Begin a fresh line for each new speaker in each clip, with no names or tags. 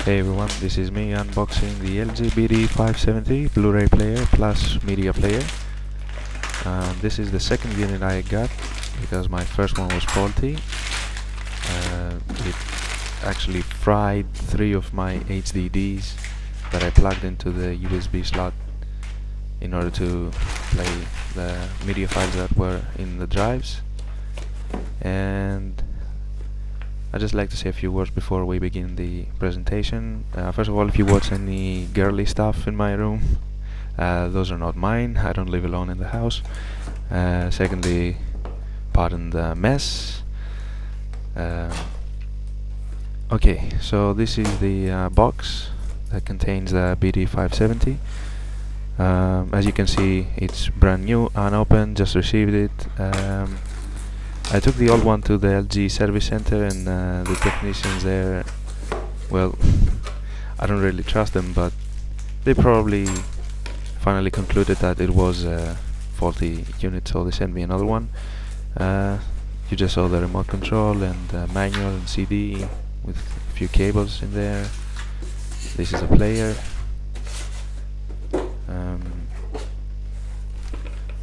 Hey everyone, this is me unboxing the LG BD570 Blu-ray player plus media player. This is the second unit I got because my first one was faulty. It actually fried 3 of my HDDs that I plugged into the USB slot in order to play the media files that were in the drives. And I'd just like to say a few words before we begin the presentation. First of all, if you watch any girly stuff in my room, those are not mine. I don't live alone in the house. Secondly, pardon the mess. Okay, so this is the box that contains the BD570. As you can see, it's brand new, unopened, just received it. I took the old one to the LG service center, and the technicians there, well, I don't really trust them, but they probably finally concluded that it was a faulty unit, so they sent me another one. You just saw the remote control and manual and CD with a few cables in there. This is a player.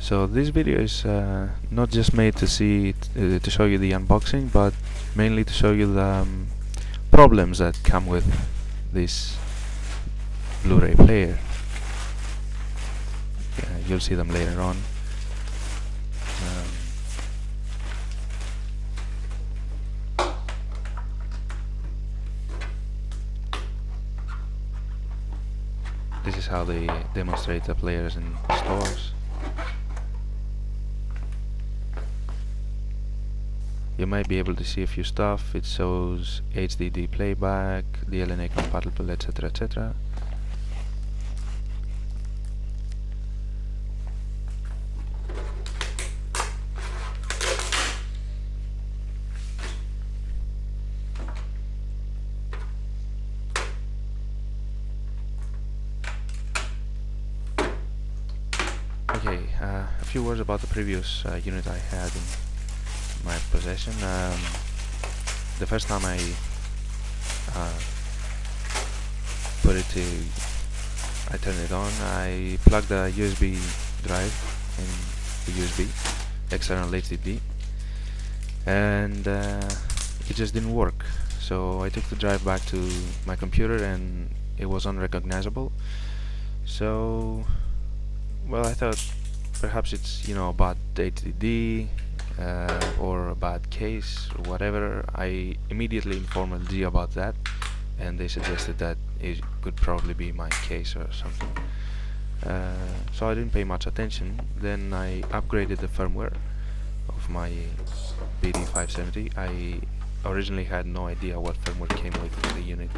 So this video is not just made to to show you the unboxing, but mainly to show you the problems that come with this Blu-ray player. You'll see them later on. This is how they demonstrate the players in stores. You might be able to see a few stuff. It shows HDD playback, DLNA compatible, etc, etc. Okay, a few words about the previous unit I had in my possession. The first time I turned it on, I plugged a USB drive in the USB, external HDD, and it just didn't work. So I took the drive back to my computer and it was unrecognizable. So, well, I thought perhaps it's, a bad HDD or a bad case or whatever. I immediately informed LG about that, and they suggested that it could probably be my case or something. So I didn't pay much attention. Then I upgraded the firmware of my BD570. I originally had no idea what firmware came with the unit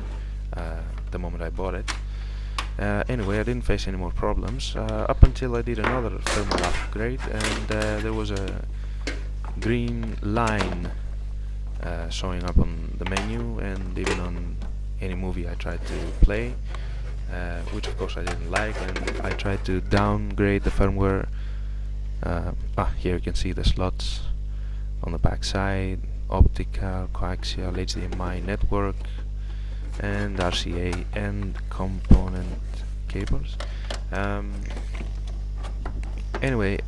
the moment I bought it. Anyway, I didn't face any more problems up until I did another firmware upgrade, and there was a green line showing up on the menu and even on any movie I tried to play, which of course I didn't like, and I tried to downgrade the firmware. Here you can see the slots on the back side: optical, coaxial, HDMI network, and RCA and component cables. Anyway,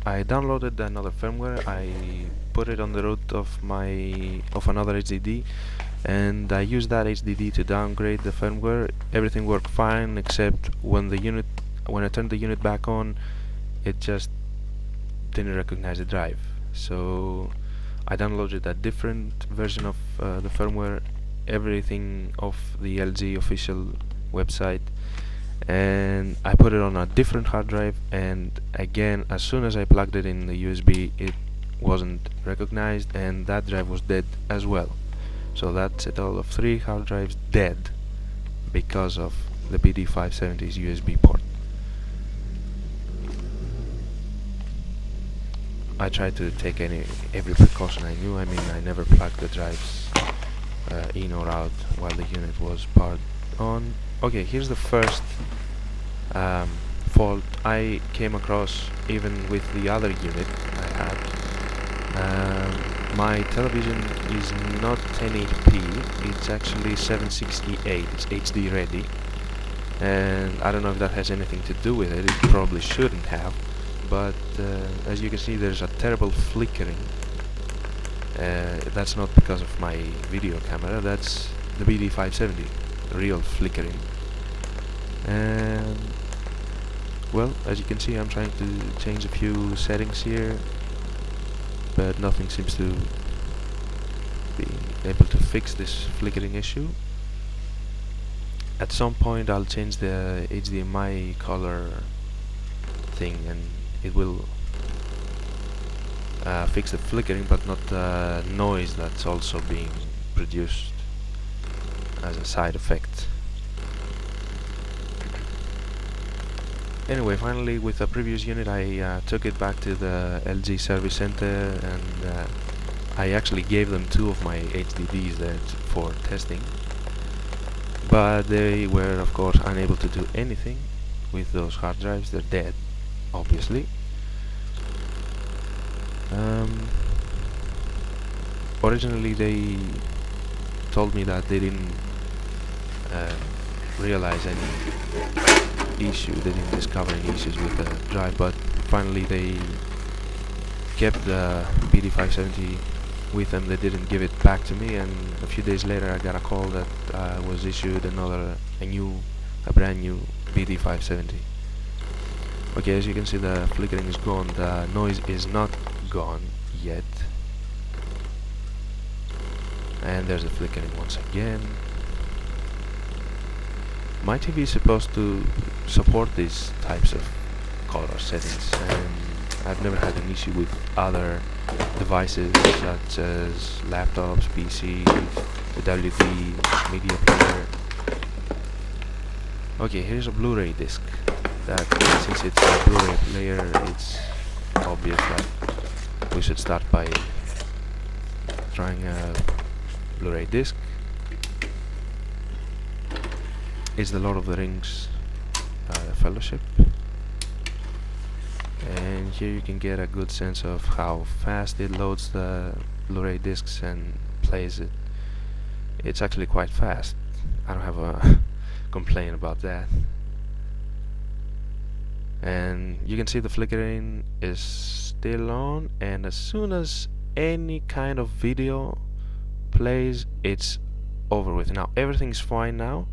I downloaded another firmware. I put it on the root of another HDD, and I used that HDD to downgrade the firmware. Everything worked fine, except when I turned the unit back on, it just didn't recognize the drive. So I downloaded a different version of the firmware, everything off the LG official website, and I put it on a different hard drive, and again, as soon as I plugged it in the USB, it wasn't recognized, and that drive was dead as well. So that's a total of 3 hard drives dead because of the BD570's USB port. I tried to take every precaution I knew. I mean, I never plugged the drives in or out while the unit was powered on. Okay, here's the first fault I came across even with the other unit I had. my television is not 1080p, it's actually 768, it's HD ready, and I don't know if that has anything to do with it. It probably shouldn't have, but as you can see, there's a terrible flickering. That's not because of my video camera, that's the BD570, real flickering. And well, as you can see, I'm trying to change a few settings here, but nothing seems to be able to fix this flickering issue. At some point I'll change the HDMI color thing and it will fix the flickering, but not the noise that's also being produced as a side effect. Anyway, finally, with the previous unit I took it back to the LG service center, and I actually gave them 2 of my HDDs there for testing, but they were of course unable to do anything with those hard drives. They're dead, obviously. Originally they told me that they didn't realize any issue, they didn't discover any issues with the drive, but finally they kept the BD570 with them. They didn't give it back to me, and a few days later I got a call that was issued a brand new BD570. Okay, as you can see, the flickering is gone, the noise is not gone yet, and there's the flickering once again. My TV is supposed to support these types of color settings, and I've never had an issue with other devices such as laptops, PCs, the WD media player. Okay, here's a Blu-ray disc. That since it's a Blu-ray player, it's obvious that we should start by trying a Blu-ray disc. It's the Lord of the Rings Fellowship, and here you can get a good sense of how fast it loads the Blu-ray discs and plays it. It's actually quite fast. I don't have a complaint about that. And you can see the flickering is still on, and as soon as any kind of video plays, it's over with. Now everything's fine now.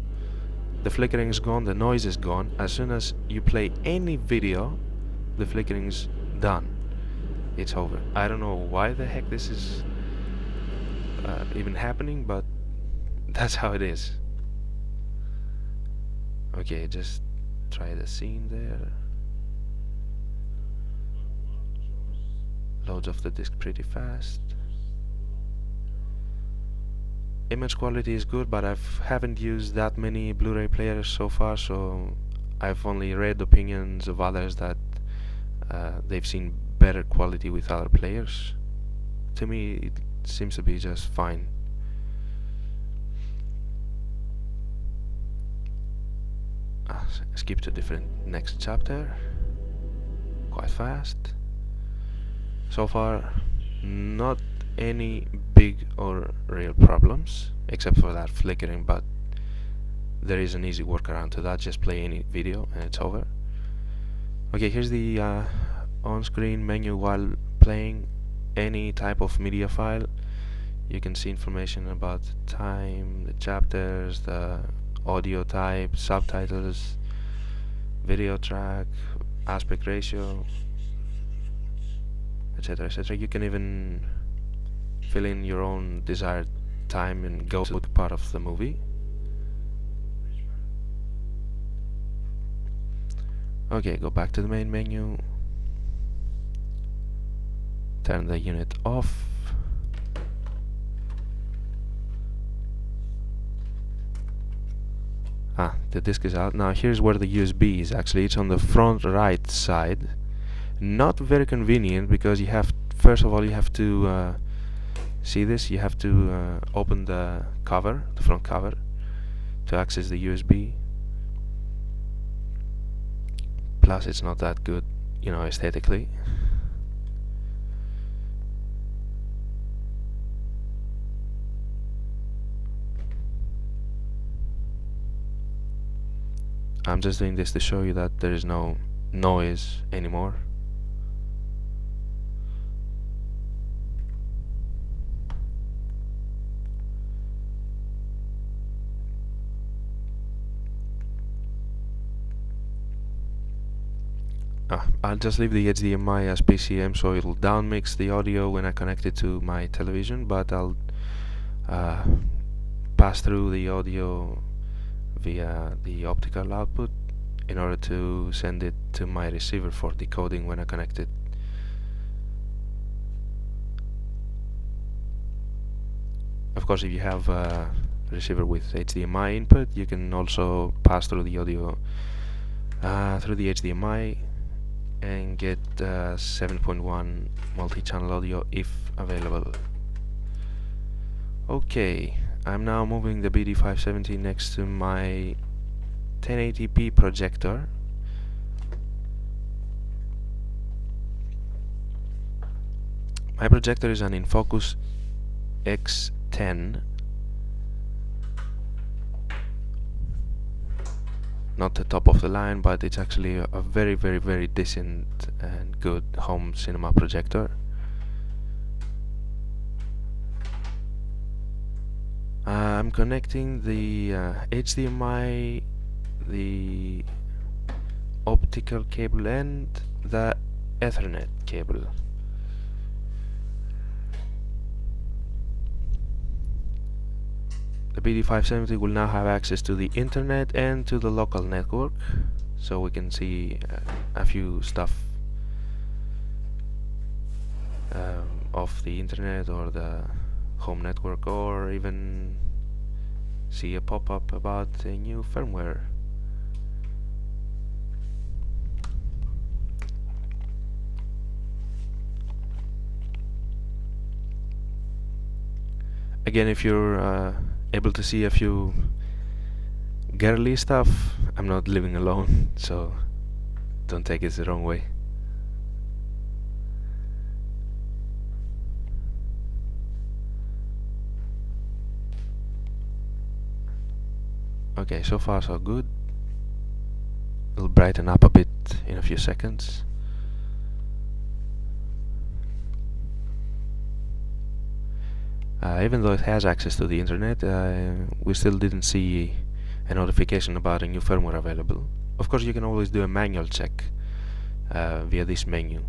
The flickering is gone, the noise is gone. As soon as you play any video, the flickering is done. It's over. I don't know why the heck this is even happening, but that's how it is. Okay, just try the scene there. Loads off the disc pretty fast. Image quality is good, but I haven't used that many Blu-ray players so far, so I've only read opinions of others that they've seen better quality with other players. To me, it seems to be just fine. Skip to different next chapter. Quite fast. So far, not any big or real problems except for that flickering, but there is an easy workaround to that. Just play any video and it's over. Okay, here's the on-screen menu. While playing any type of media file, you can see information about the time, the chapters, the audio type, subtitles, video track, aspect ratio, etc, etc. You can even fill in your own desired time and go to the part of the movie. Okay, go back to the main menu, turn the unit off, the disk is out. Now here's where the USB is. Actually, it's on the front right side. Not very convenient, because you have, first of all, you have to see this, you have to open the cover, the front cover, to access the USB. Plus it's not that good, you know, aesthetically. I'm just doing this to show you that there is no noise anymore. I'll just leave the HDMI as PCM, so it'll downmix the audio when I connect it to my television, but I'll pass through the audio via the optical output in order to send it to my receiver for decoding when I connect it. Of course, if you have a receiver with HDMI input, you can also pass through the audio through the HDMI and get 7.1 multi-channel audio if available. Okay, I'm now moving the BD570 next to my 1080p projector. My projector is an InFocus X10, not the top of the line, but it's actually a very, very, very decent and good home cinema projector. I'm connecting the HDMI, the optical cable and the Ethernet cable. The BD570 will now have access to the internet and to the local network, so we can see a few stuff of the internet or the home network, or even see a pop-up about a new firmware. Again, if you're able to see a few girly stuff, I'm not living alone, so don't take it the wrong way. Okay, so far so good. It'll brighten up a bit in a few seconds. Even though it has access to the internet, we still didn't see a notification about a new firmware available. Of course, you can always do a manual check via this menu.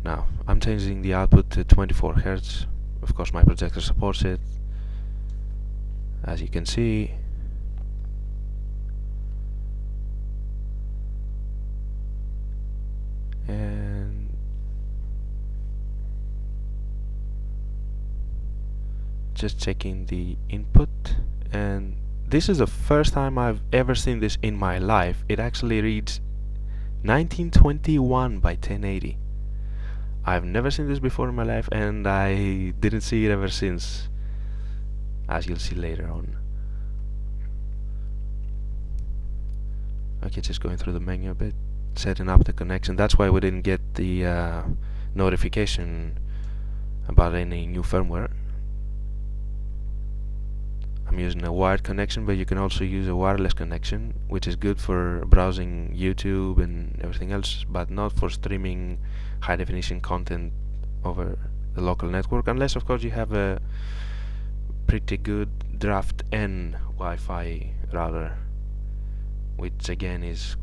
Now, I'm changing the output to 24 Hz. Of course, my projector supports it. As you can see, and just checking the input, and this is the first time I've ever seen this in my life. It actually reads 1921 by 1080. I've never seen this before in my life, and I didn't see it ever since, as you'll see later on. Okay, just going through the menu a bit, setting up the connection. That's why we didn't get the notification about any new firmware. I'm using a wired connection, but you can also use a wireless connection, which is good for browsing YouTube and everything else, but not for streaming high definition content over the local network, unless of course you have a pretty good draft N Wi-Fi router, which again is